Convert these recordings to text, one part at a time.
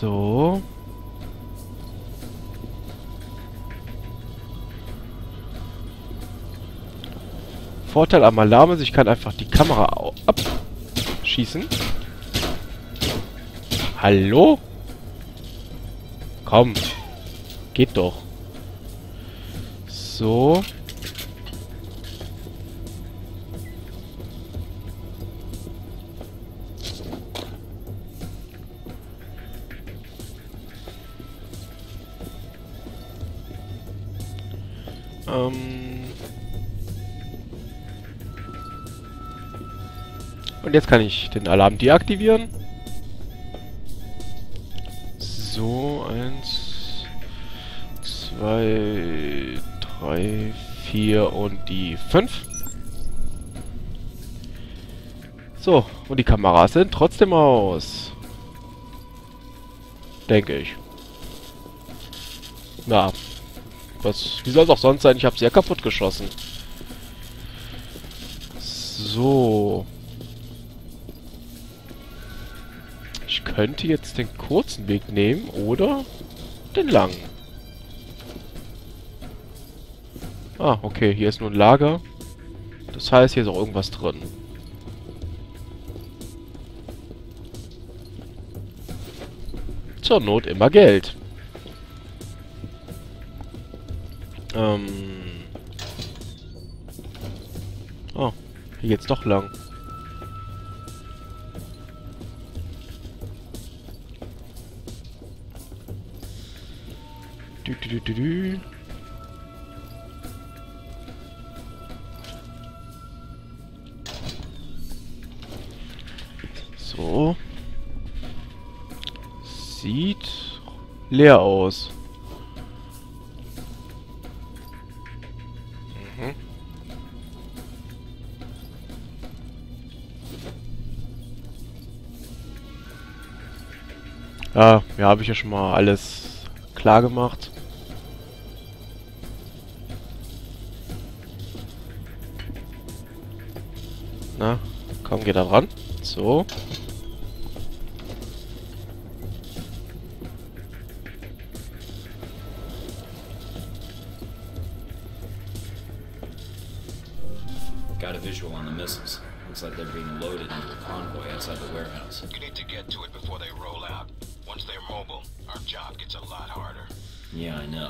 So. Vorteil am Alarm ist, ich kann einfach die Kamera abschießen. Hallo? Komm. Geht doch. So. Und jetzt kann ich den Alarm deaktivieren. So, 1, 2, 3, 4 und die 5. So, und die Kameras sind trotzdem aus. Denke ich. Na, wie soll es auch sonst sein? Ich habe sie ja kaputt geschossen. So. Ich könnte jetzt den kurzen Weg nehmen oder den langen. Ah, okay, hier ist nur ein Lager. Das heißt, hier ist auch irgendwas drin. Zur Not immer Geld. Oh, hier geht's doch lang. Dü. So. Sieht leer aus. Ja, habe ich ja schon mal alles klar gemacht. Na, komm, geh da ran. So. Got a visual on the missiles. Looks like they're being loaded into a convoy outside the warehouse. You need to get to it before they roll out. Once they're mobile, our job gets a lot harder. Yeah, I know.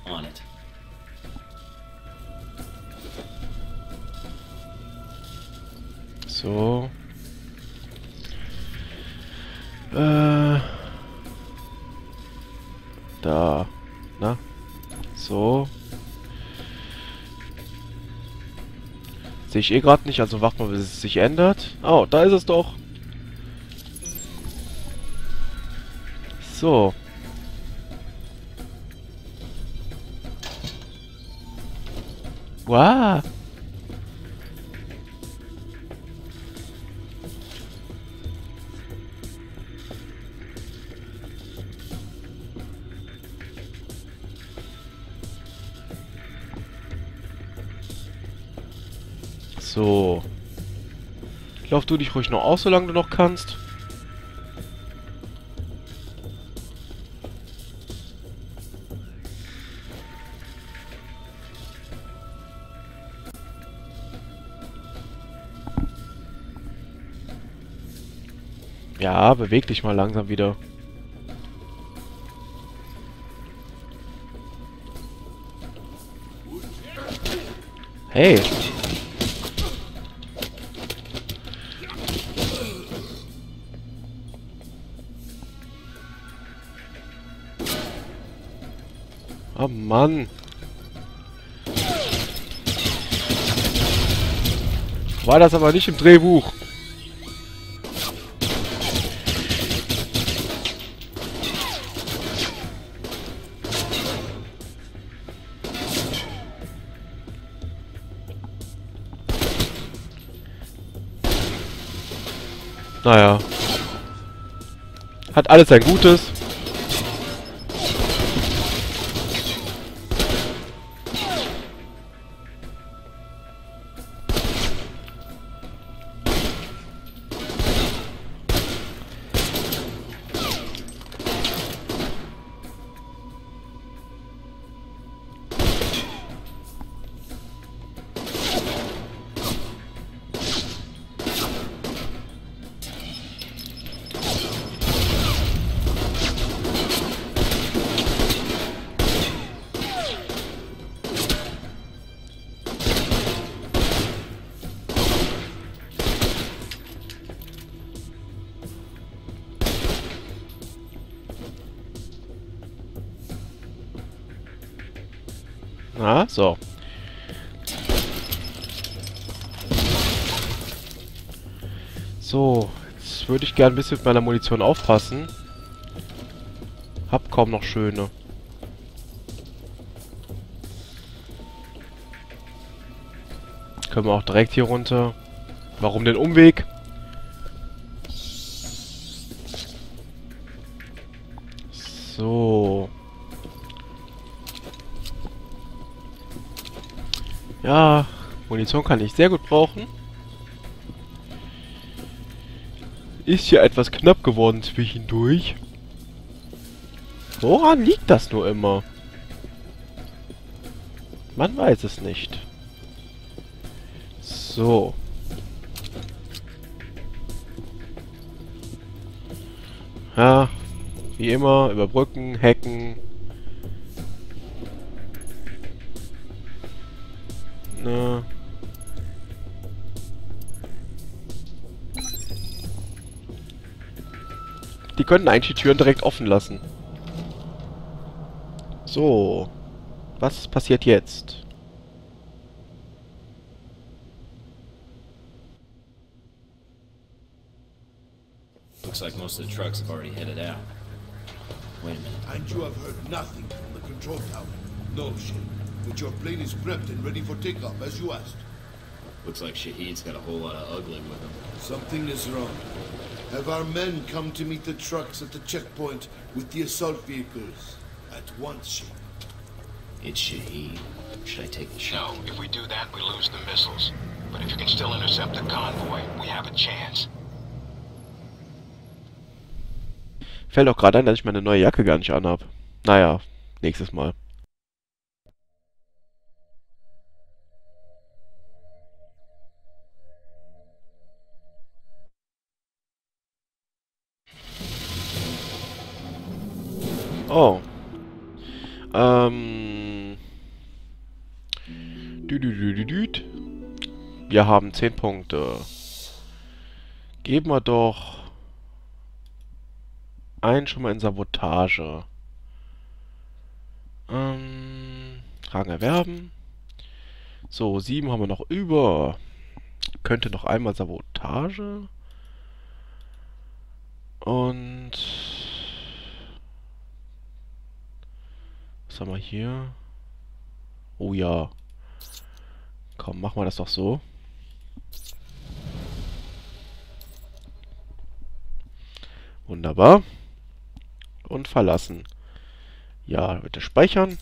On it. So. Da. Na? So. Sehe ich eh gerade nicht, also warten wir, bis es sich ändert. Oh, da ist es doch. So. Wow. So. Lauf du dich ruhig noch aus, solange du noch kannst. Ja, beweg dich mal langsam wieder. Hey. Oh Mann. War das aber nicht im Drehbuch. Naja. Hat alles sein Gutes. Ah, so. So, jetzt würde ich gerne ein bisschen mit meiner Munition aufpassen. Hab kaum noch schöne. Können wir auch direkt hier runter. Warum den Umweg? So. Ja, Munition kann ich sehr gut brauchen. Ist hier etwas knapp geworden zwischendurch. Woran liegt das nur immer? Man weiß es nicht. So. Ja, wie immer, überbrücken, hacken. Na. Die könnten eigentlich die Türen direkt offen lassen. So. Was passiert jetzt? Looks like most of the trucks have already headed out. Wait a minute. And you have heard nothing from the control tower? No, Shaheed. But your plane is prepped and ready for takeoff, as you asked. Looks like Shaheed's got a whole lot of ugly with him. Something is wrong. Have our men come to meet the trucks at the checkpoint with the assault vehicles? At once, Shaheed. It's Shaheed. Should I take the No, shot? if we do that, we lose the missiles. But if you can still intercept the convoy, we have a chance. Fällt auch gerade ein, dass ich meine neue Jacke gar nicht anhab. Naja, nächstes Mal. Oh. Düdüdüdüdüd. Wir haben 10 Punkte. Geben wir doch einen schon mal in Sabotage. Rang erwerben. So, 7 haben wir noch über. Könnte noch einmal Sabotage. Und was haben wir hier? Oh ja. Komm, machen wir das doch so. Wunderbar. Und verlassen. Ja, bitte speichern.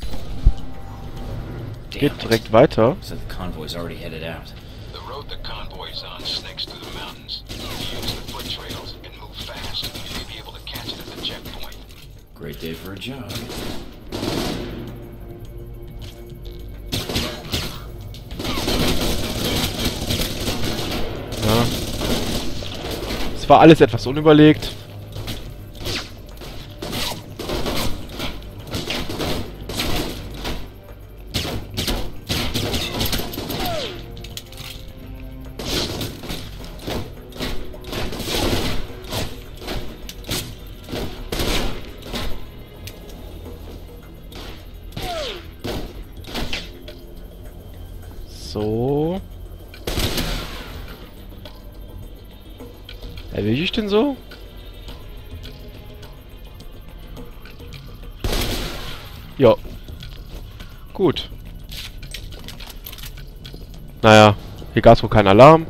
Geht direkt weiter. So the convoy's already headed out. The road the convoy's on snakes through the mountains. Use the foot trails and move fast. You may be able to catch it at the checkpoint. Great day for a job. Ja. Es war alles etwas unüberlegt. So. Erwische ich den so? Ja. Gut. Naja, hier gab es wohl keinen Alarm.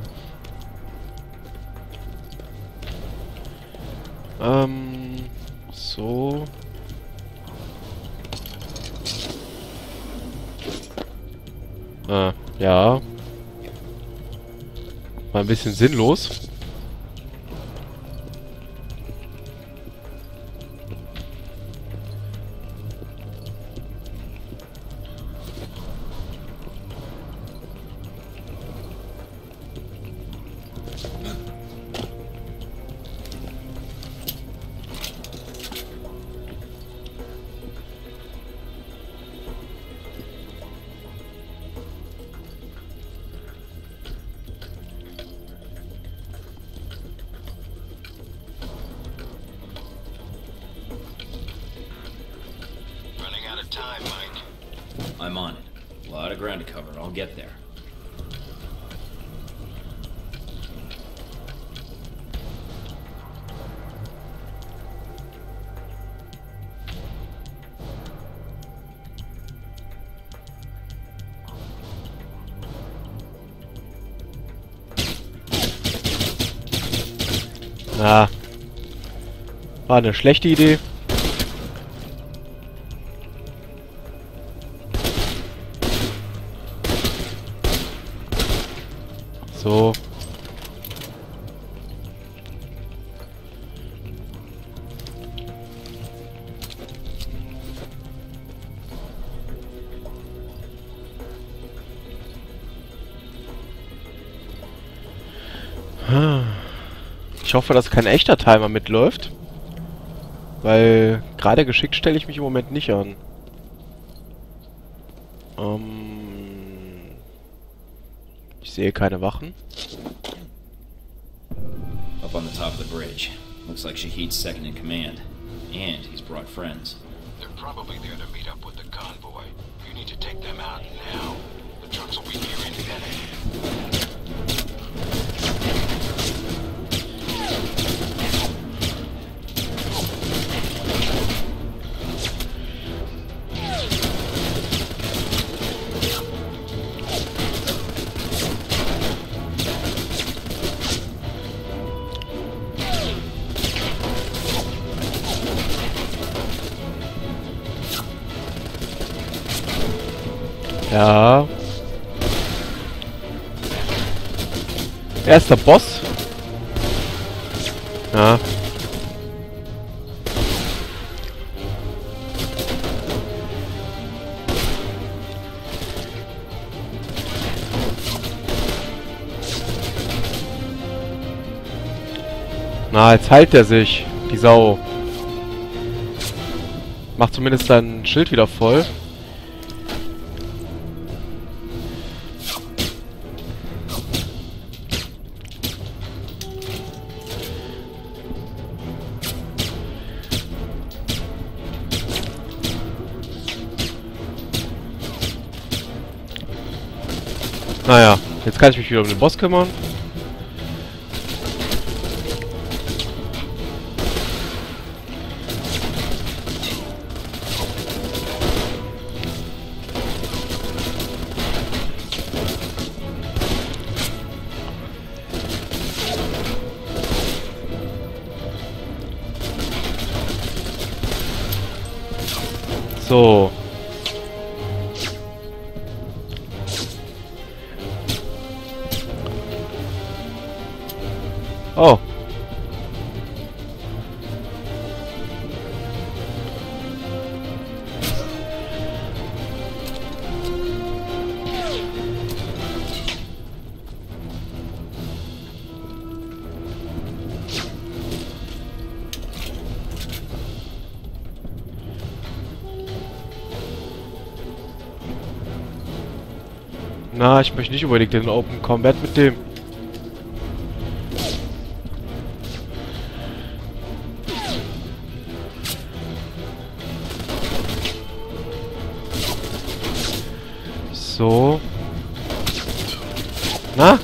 So. Ja. War ein bisschen sinnlos. cover. I'll get there. Na. War eine schlechte Idee. So. Ich hoffe, dass kein echter Timer mitläuft. Weil gerade geschickt stelle ich mich im Moment nicht an. Ich sehe keine Wachen. Up on the top of the bridge. Looks like Shaheed's second in command. And he's brought friends. They're probably there to meet up with the convoy. You need to take them out now. The trucks will be here in a minute. Ja. Erster Boss. Ja. Na, jetzt heilt er sich, die Sau. Macht zumindest sein Schild wieder voll. Naja, jetzt kann ich mich wieder um den Boss kümmern. So. Oh. Na, ich möchte nicht unbedingt den Open Combat mit dem. So. Na?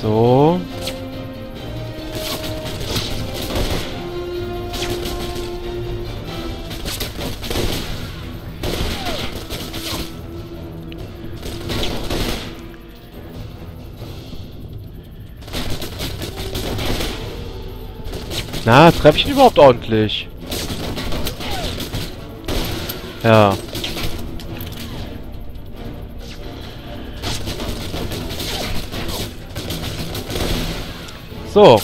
So. Na, treffe ich ihn überhaupt ordentlich? Ja. So.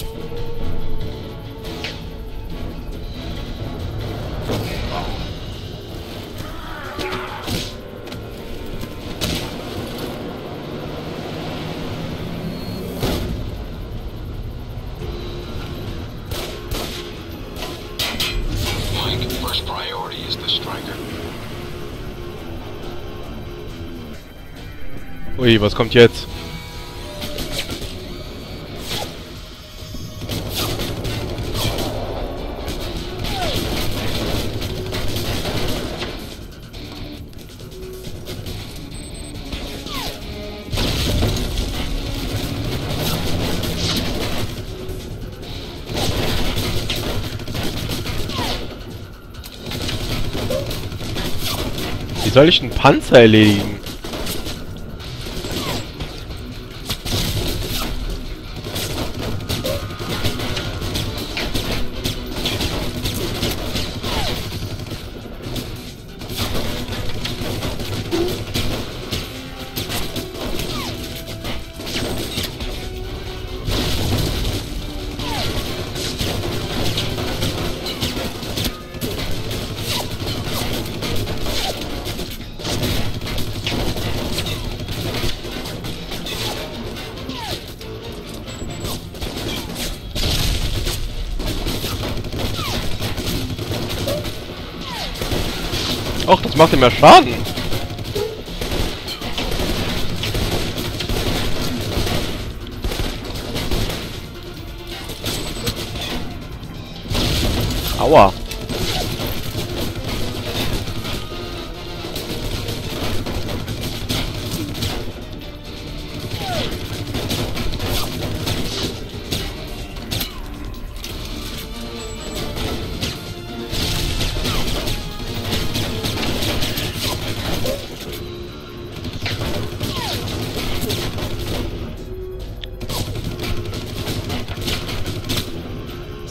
First priority is the striker. Ui, was kommt jetzt? Wie soll ich einen Panzer erledigen? Och, das macht ihm mehr Schaden. Aua.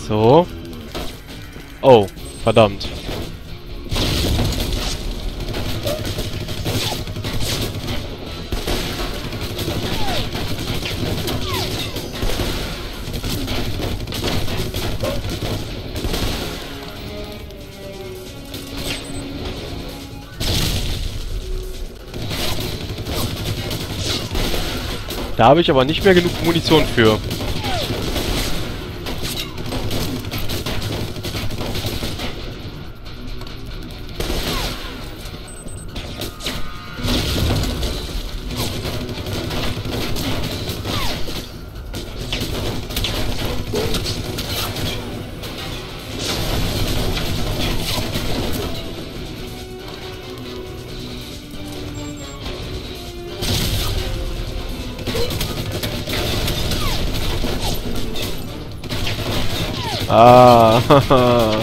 So. Oh, verdammt. Da habe ich aber nicht mehr genug Munition für. Ah, haha.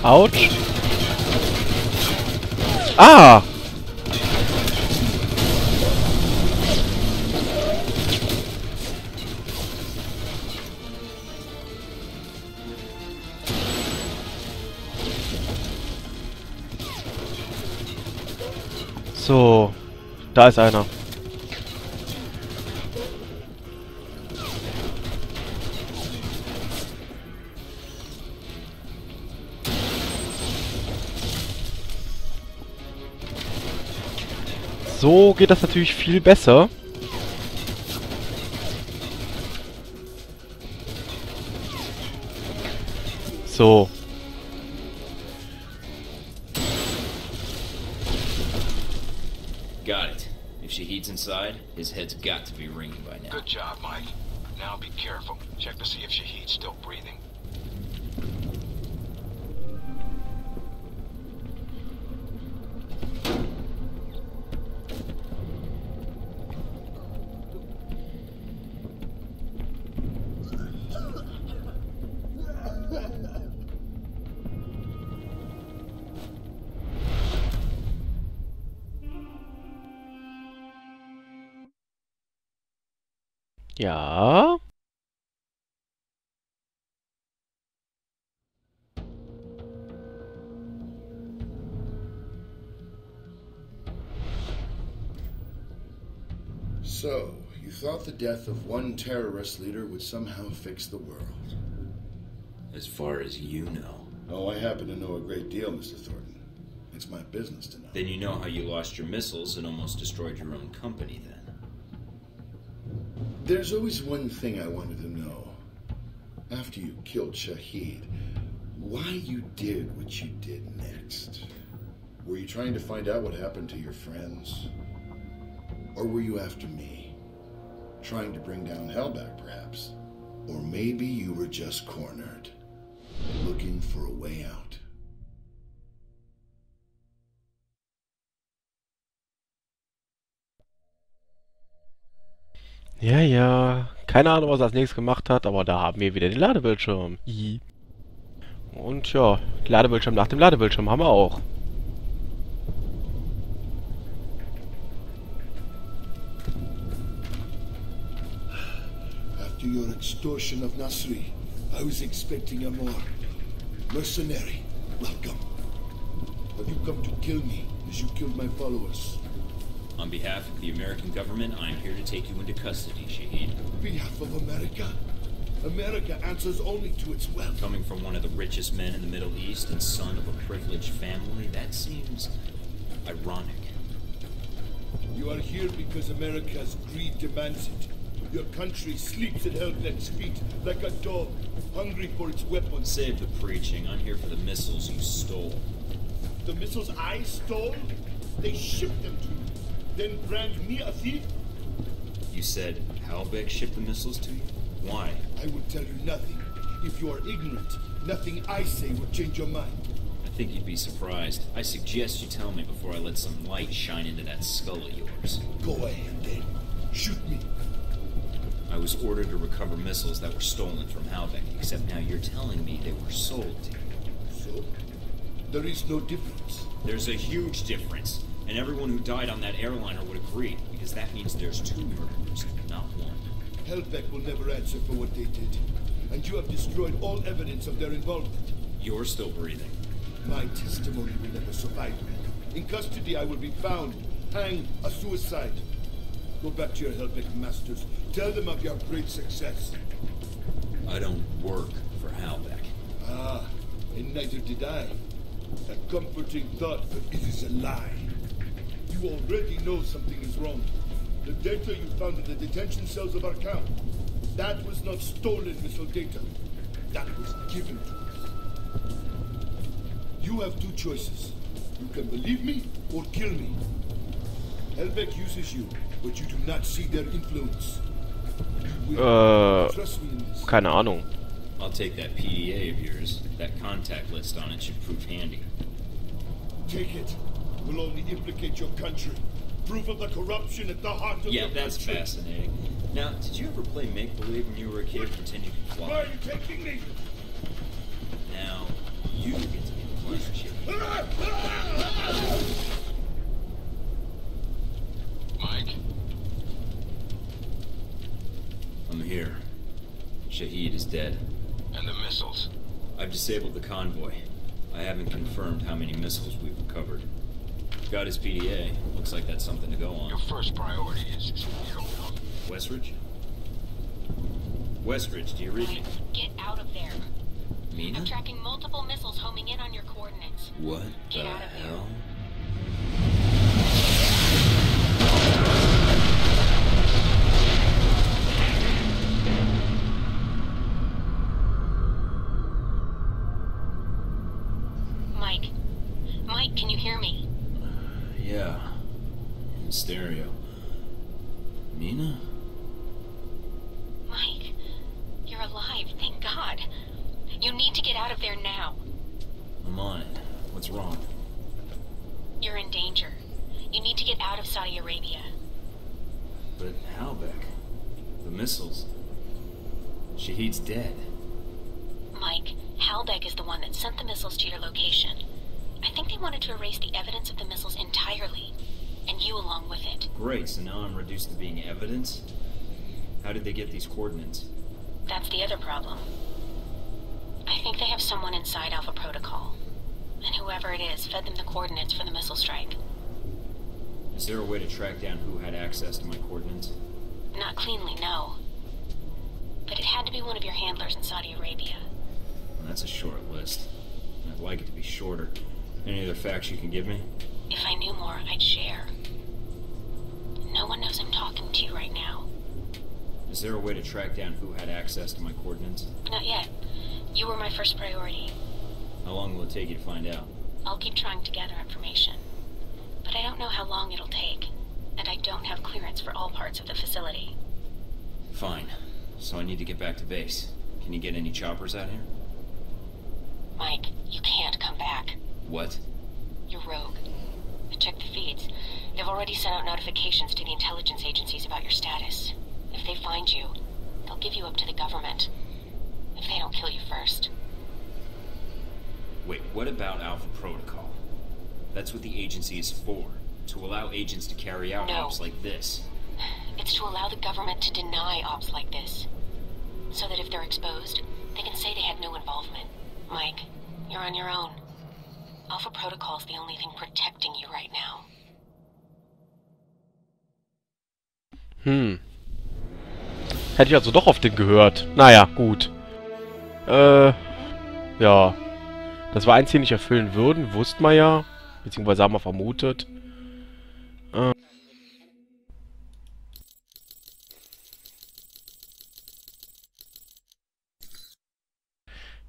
Autsch. Ah! So, da ist einer. So geht das natürlich viel besser. So. Got it. If Shaheed's inside, his head's got to be ringing by now. Good job, Mike. Now be careful. Check to see if Shaheed's still breathing. Ja. So, you thought the death of one terrorist leader would somehow fix the world? As far as you know. Oh, I happen to know a great deal, Mr. Thornton. It's my business to know. Then you know how you lost your missiles and almost destroyed your own company then. There's always one thing I wanted to know. After you killed Shaheed, why you did what you did next. Were you trying to find out what happened to your friends? Or were you after me? Trying to bring down Hellback, perhaps? Or maybe you were just cornered, looking for a way out. Ja, ja. Keine Ahnung, was er als nächstes gemacht hat, aber da haben wir wieder den Ladebildschirm. Hihi. Und ja, Ladebildschirm nach dem Ladebildschirm haben wir auch. After your extortion of Nasri, I was expecting a more mercenary welcome. Have you come to kill me as you killed my followers? On behalf of the American government, I am here to take you into custody, Shaheed. On behalf of America? America answers only to its wealth. Coming from one of the richest men in the Middle East and son of a privileged family, that seems ironic. You are here because America's greed demands it. Your country sleeps at Hellback's feet like a dog, hungry for its weapons. Save the preaching. I'm here for the missiles you stole. The missiles I stole? They shipped them to me. Then brand me a thief? You said Hellback shipped the missiles to you? Why? I will tell you nothing. If you are ignorant, nothing I say will change your mind. I think you'd be surprised. I suggest you tell me before I let some light shine into that skull of yours. Go ahead then. Shoot me. I was ordered to recover missiles that were stolen from Hellback, except now you're telling me they were sold to you. So? There is no difference. There's a huge difference. And everyone who died on that airliner would agree, because that means there's two murderers, not one. Hellback will never answer for what they did. And you have destroyed all evidence of their involvement. You're still breathing. My testimony will never survive me. In custody I will be found, hanged, a suicide. Go back to your Hellback masters. Tell them of your great success. I don't work for Hellback. Ah, and neither did I. A comforting thought, but it is a lie. You already know something is wrong. The data you found in the detention cells of our camp, that was not stolen missile data. That was given to us. You have two choices. You can believe me or kill me. Hellback uses you, but you do not see their influence. You will. Trust me in this. Keine Ahnung. I'll take that PDA of yours. That contact list on it should prove handy. Take it. Will only implicate your country. Proof of the corruption at the heart of your country. Yeah, that's fascinating. Now, did you ever play make-believe when you were a kid, pretend you could fly? Why are you taking me? Now, you get to be the player, Shaheed. Mike? I'm here. Shaheed is dead. And the missiles? I've disabled the convoy. I haven't confirmed how many missiles we've recovered. Got his PDA. Looks like that's something to go on. Your first priority is you don't know. Westridge? Westridge, do you read me? Get out of there. Mina? I'm tracking multiple missiles homing in on your coordinates. What the Get out of there. hell? Mike, can you hear me? Yeah. In stereo. Mina? Mike, you're alive, thank God. You need to get out of there now. I'm on it. What's wrong? You're in danger. You need to get out of Saudi Arabia. But Hellback? The missiles? Shaheed's dead. Mike, Hellback is the one that sent the missiles to your location. I think they wanted to erase the evidence of the missiles entirely, and you along with it. Great, so now I'm reduced to being evidence? How did they get these coordinates? That's the other problem. I think they have someone inside Alpha Protocol, and whoever it is fed them the coordinates for the missile strike. Is there a way to track down who had access to my coordinates? Not cleanly, no. But it had to be one of your handlers in Saudi Arabia. That's a short list. I'd like it to be shorter. Any other facts you can give me? If I knew more, I'd share. No one knows I'm talking to you right now. Is there a way to track down who had access to my coordinates? Not yet. You were my first priority. How long will it take you to find out? I'll keep trying to gather information. But I don't know how long it'll take. And I don't have clearance for all parts of the facility. Fine. So I need to get back to base. Can you get any choppers out here? Mike, you can't come back. What? You're rogue. I checked the feeds. They've already sent out notifications to the intelligence agencies about your status. If they find you, they'll give you up to the government. If they don't kill you first. Wait, what about Alpha Protocol? That's what the agency is for. To allow agents to carry out ops like this. It's to allow the government to deny ops like this. So that if they're exposed, they can say they had no involvement. Mike, you're on your own. Alpha Protocol's the only thing protecting you right now. Hätte ich also doch auf den gehört. Naja, gut. Ja. Das wir ein Ziel nicht erfüllen würden, wussten wir ja. Beziehungsweise haben wir vermutet.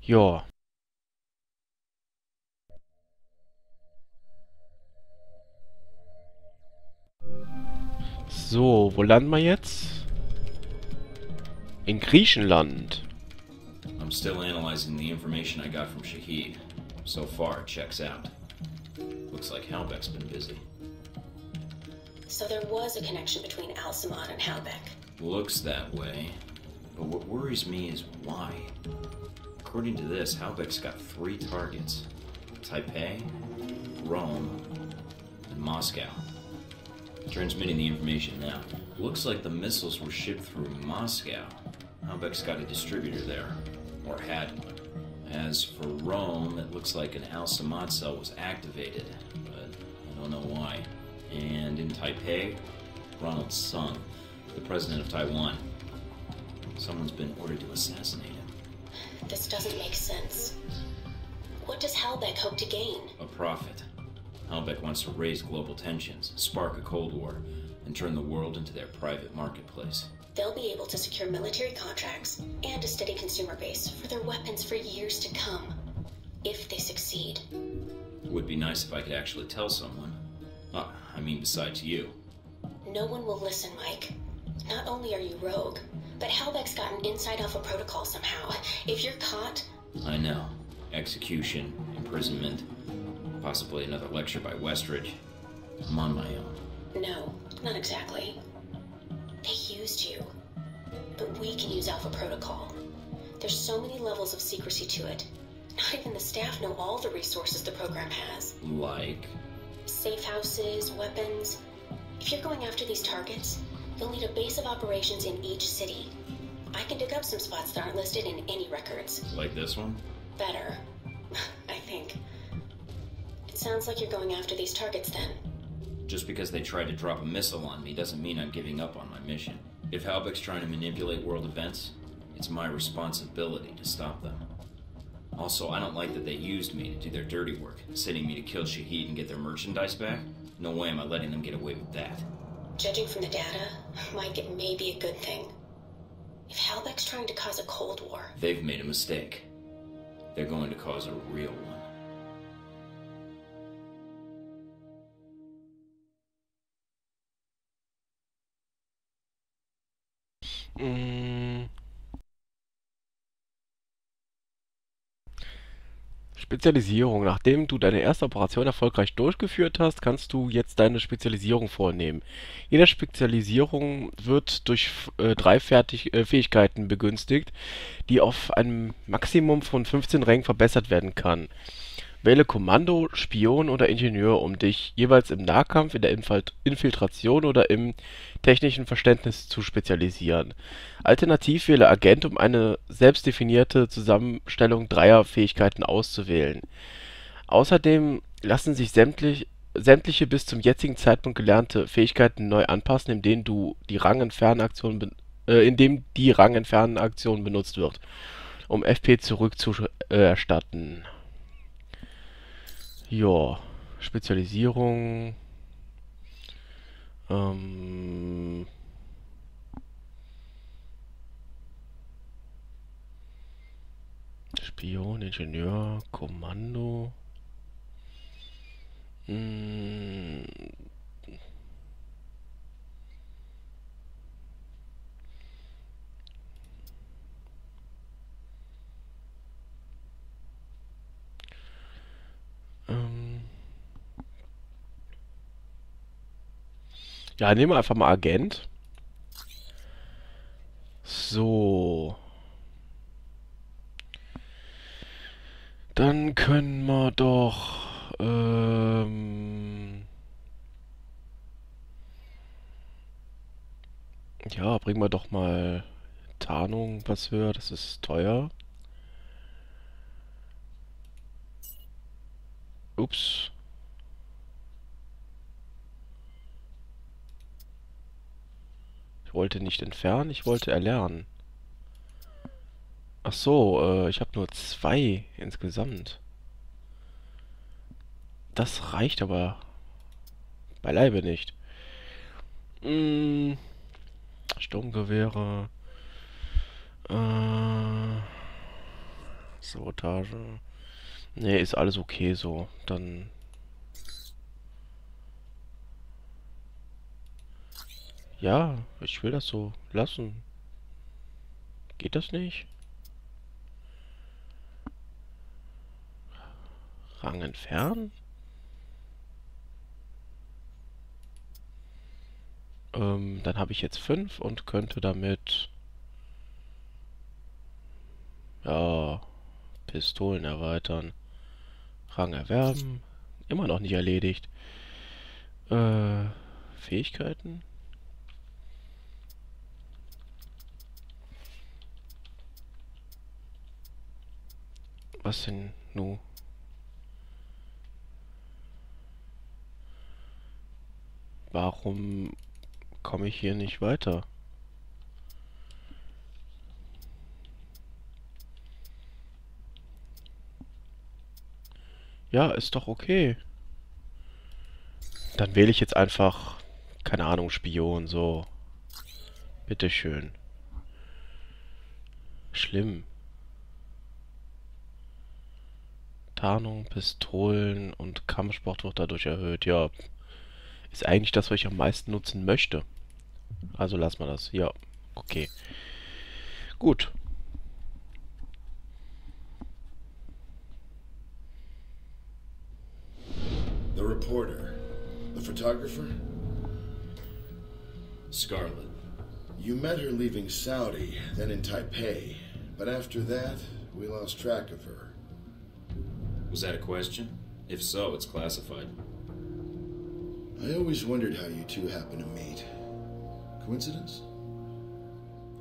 Ja. So, wo landen wir jetzt? In Griechenland. I'm still analyzing the information I got from Shaheed. So far, it checks out. Looks like Halbeck's been busy. So there was a connection between Al-Samad and Halbeck. Looks that way. But what worries me is why. According to this, Halbeck's got 3 targets. Taipei, Rome, and Moscow. Transmitting the information now. Looks like the missiles were shipped through Moscow. Halbeck's got a distributor there. Or had one. As for Rome, it looks like an Al-Samad cell was activated, but I don't know why. And in Taipei, Ronald Sung, the president of Taiwan. Someone's been ordered to assassinate him. This doesn't make sense. What does Halbeck hope to gain? A profit. Halbeck wants to raise global tensions, spark a Cold War, and turn the world into their private marketplace. They'll be able to secure military contracts and a steady consumer base for their weapons for years to come. If they succeed. Would be nice if I could actually tell someone. I mean besides you. No one will listen, Mike. Not only are you rogue, but Halbeck's got an inside Alpha Protocol somehow. If you're caught... I know. Execution, imprisonment, possibly another lecture by Westridge. I'm on my own. No, not exactly. They used you. But we can use Alpha Protocol. There's so many levels of secrecy to it. Not even the staff know all the resources the program has. Like? Safe houses, weapons. If you're going after these targets, you'll need a base of operations in each city. I can dig up some spots that aren't listed in any records. Like this one? Better. I think. It sounds like you're going after these targets then. Just because they tried to drop a missile on me doesn't mean I'm giving up on my mission. If Halbeck's trying to manipulate world events, it's my responsibility to stop them. Also, I don't like that they used me to do their dirty work, sending me to kill Shaheed and get their merchandise back. No way am I letting them get away with that. Judging from the data, Mike, it may be a good thing. If Halbeck's trying to cause a Cold War... They've made a mistake. They're going to cause a real one. Spezialisierung. Nachdem du deine erste Operation erfolgreich durchgeführt hast, kannst du jetzt deine Spezialisierung vornehmen. Jede Spezialisierung wird durch 3 Fähigkeiten begünstigt, die auf ein Maximum von 15 Rängen verbessert werden kann. Wähle Kommando, Spion oder Ingenieur, um dich jeweils im Nahkampf, in der Infiltration oder im technischen Verständnis zu spezialisieren. Alternativ wähle Agent, um eine selbstdefinierte Zusammenstellung 3er Fähigkeiten auszuwählen. Außerdem lassen sich sämtliche bis zum jetzigen Zeitpunkt gelernte Fähigkeiten neu anpassen, indem die Rangentfernen-Aktion benutzt wird, um FP zurückzuerstatten. Ja, Spezialisierung. Spion, Ingenieur, Kommando. Hm. Ja, nehmen wir einfach mal Agent. So. Dann können wir doch... ja, bringen wir doch mal Tarnung was höher. Das ist teuer. Ups. Ich wollte nicht entfernen, ich wollte erlernen. Ach so, ich habe nur 2 insgesamt. Das reicht aber beileibe nicht. Sturmgewehre. Sabotage. Nee, ist alles okay so. Dann... Ja, ich will das so lassen. Geht das nicht? Rang entfernen? Dann habe ich jetzt 5 und könnte damit... Ja, Pistolen erweitern. Rang erwerben. Immer noch nicht erledigt. Fähigkeiten? Was denn nun? Warum komme ich hier nicht weiter? Ja, ist doch okay. Dann wähle ich jetzt einfach, keine Ahnung, Spion, so. Bitteschön. Schlimm. Tarnung, Pistolen und Kampfsport wird dadurch erhöht. Ja, ist eigentlich das, was ich am meisten nutzen möchte. Also lassen wir das. Ja, okay. Gut. The reporter. The photographer? Scarlet. You met her leaving Saudi, then in Taipei. But after that, we lost track of her. Was that a question? If so, it's classified. I always wondered how you two happened to meet. Coincidence?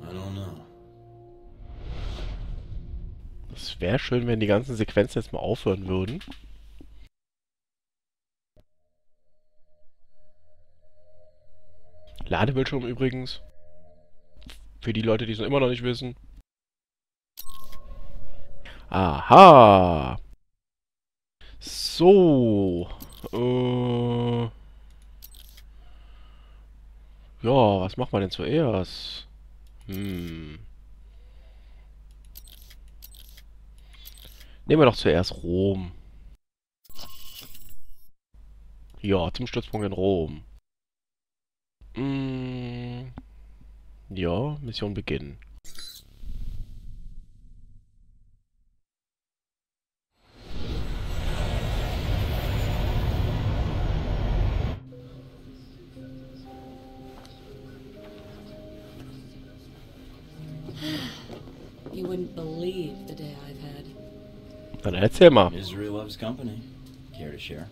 I don't know. Es wäre schön, wenn die ganzen Sequenzen jetzt mal aufhören würden. Ladebildschirm übrigens. Für die Leute, die es immer noch nicht wissen. Aha. So. Ja, was macht man denn zuerst? Nehmen wir doch zuerst Rom. Ja, zum Stützpunkt in Rom. Ja, Mission beginnen. You wouldn't believe the day I've had. Dann erzähl mal. Misery loves company. Care to share?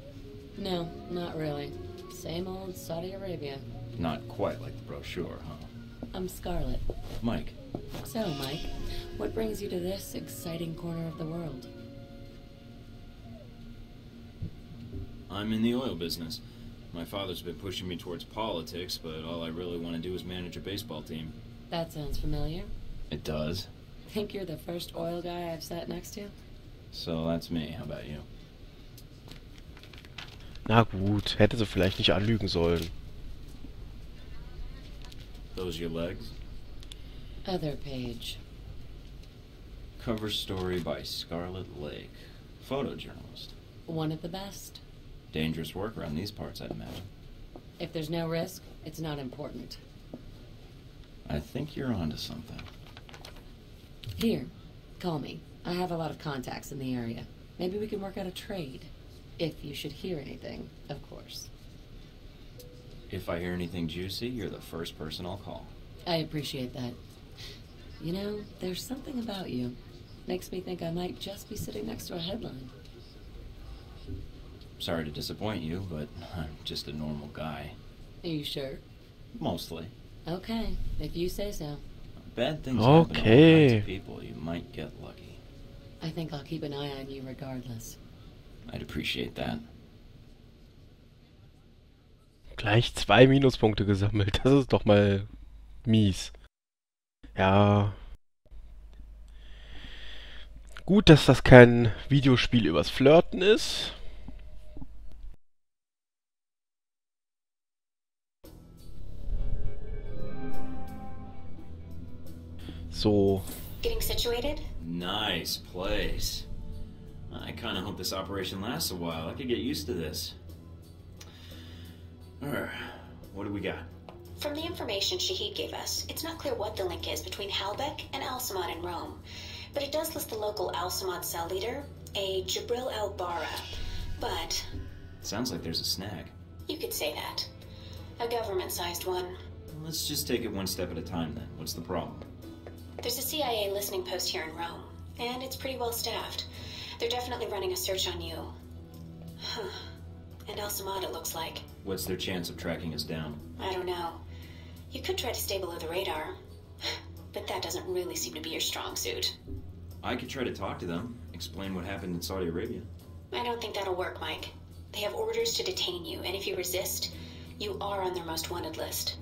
No, not really. Same old Saudi Arabia. Not quite like the brochure, huh? I'm Scarlet. Mike. So, Mike, what brings you to this exciting corner of the world? I'm in the oil business. My father's been pushing me towards politics, but all I really want to do is manage a baseball team. That sounds familiar. It does. Think you're the first oil guy I've sat next to? So that's me. How about you? Na gut, hätte sie vielleicht nicht anlügen sollen. Those your legs? Other page. Cover story by Scarlet Lake. Photojournalist. One of the best. Dangerous work around these parts, I'd imagine. If there's no risk, it's not important. I think you're onto something. Here, call me. I have a lot of contacts in the area. Maybe we can work out a trade. If you should hear anything, of course. If I hear anything juicy, you're the first person I'll call. I appreciate that. You know, there's something about you. Makes me think I might just be sitting next to a headline. Sorry to disappoint you, but I'm just a normal guy. Are you sure? Mostly. Okay, if you say so. Bad things happen to all kinds of people. You might get lucky. I think I'll keep an eye on you regardless. I'd appreciate that. Gleich 2 Minuspunkte gesammelt. Das ist doch mal mies. Ja. Gut, dass das kein Videospiel übers Flirten ist. So. Getting situated? Nice place. I kind of hope this operation lasts a while. I could get used to this. What do we got? From the information Shaheed gave us, it's not clear what the link is between Halbeck and Al-Samad in Rome. But it does list the local Al-Samad cell leader, a Jibril al-Bara. But... Sounds like there's a snag. You could say that. A government-sized one. Let's just take it one step at a time then. What's the problem? There's a CIA listening post here in Rome, and it's pretty well staffed. They're definitely running a search on you. Huh. And Al-Samad, it looks like. What's their chance of tracking us down? I don't know. You could try to stay below the radar, but that doesn't really seem to be your strong suit. I could try to talk to them, explain what happened in Saudi Arabia. I don't think that'll work, Mike. They have orders to detain you, and if you resist, you are on their most wanted list.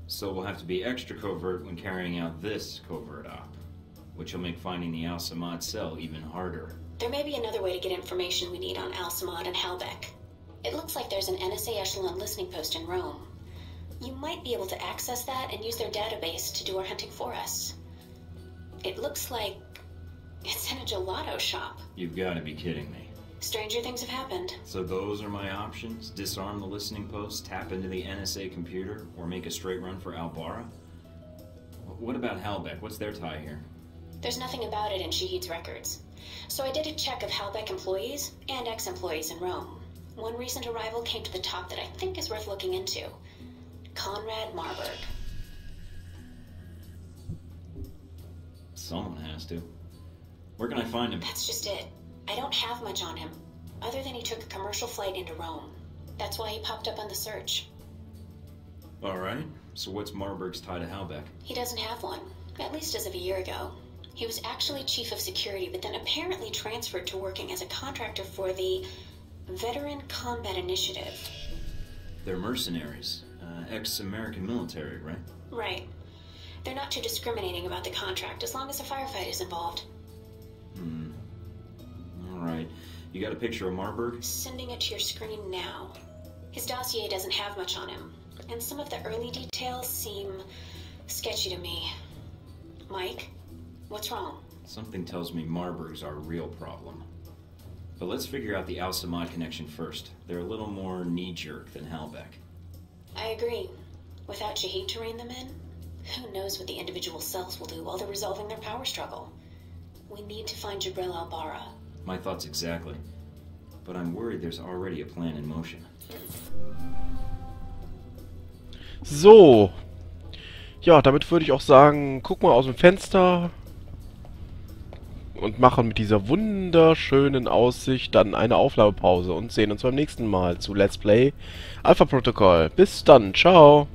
So we'll have to be extra covert when carrying out this covert op, which will make finding the Al-Samad cell even harder. There may be another way to get information we need on Al-Samad and Halbeck. It looks like there's an NSA echelon listening post in Rome. You might be able to access that and use their database to do our hunting for us. It looks like it's in a gelato shop. You've got to be kidding me. Stranger things have happened. So those are my options? Disarm the listening post, tap into the NSA computer, or make a straight run for Al-Bara? What about Halbeck? What's their tie here? There's nothing about it in Shaheed's records. So I did a check of Halbeck employees and ex-employees in Rome. One recent arrival came to the top that I think is worth looking into. Conrad Marburg. Someone has to. Where can I find him? That's just it. I don't have much on him, other than he took a commercial flight into Rome. That's why he popped up on the search. Alright, so what's Marburg's tie to Halbeck? He doesn't have one, at least as of a year ago. He was actually chief of security, but then apparently transferred to working as a contractor for the Veteran Combat Initiative. They're mercenaries. Ex-American military, right? Right. They're not too discriminating about the contract as long as a firefight is involved. Alright. You got a picture of Marburg? Sending it to your screen now. His dossier doesn't have much on him, and some of the early details seem sketchy to me. Mike, what's wrong? Something tells me Marburg's our real problem. But let's figure out the Al-Samad connection first. They're a little more knee-jerk than Halbeck. I agree. Without Shaheed to rein them in, who knows what the individual cells will do while they're resolving their power struggle. We need to find Jibril al-Bara. My thoughts exactly. But I'm worried there's already a plan in motion. So. Ja, damit würde ich auch sagen, guck mal aus dem Fenster und machen mit dieser wunderschönen Aussicht dann eine Aufnahmepause und sehen uns beim nächsten Mal zu Let's Play Alpha Protocol. Bis dann, ciao!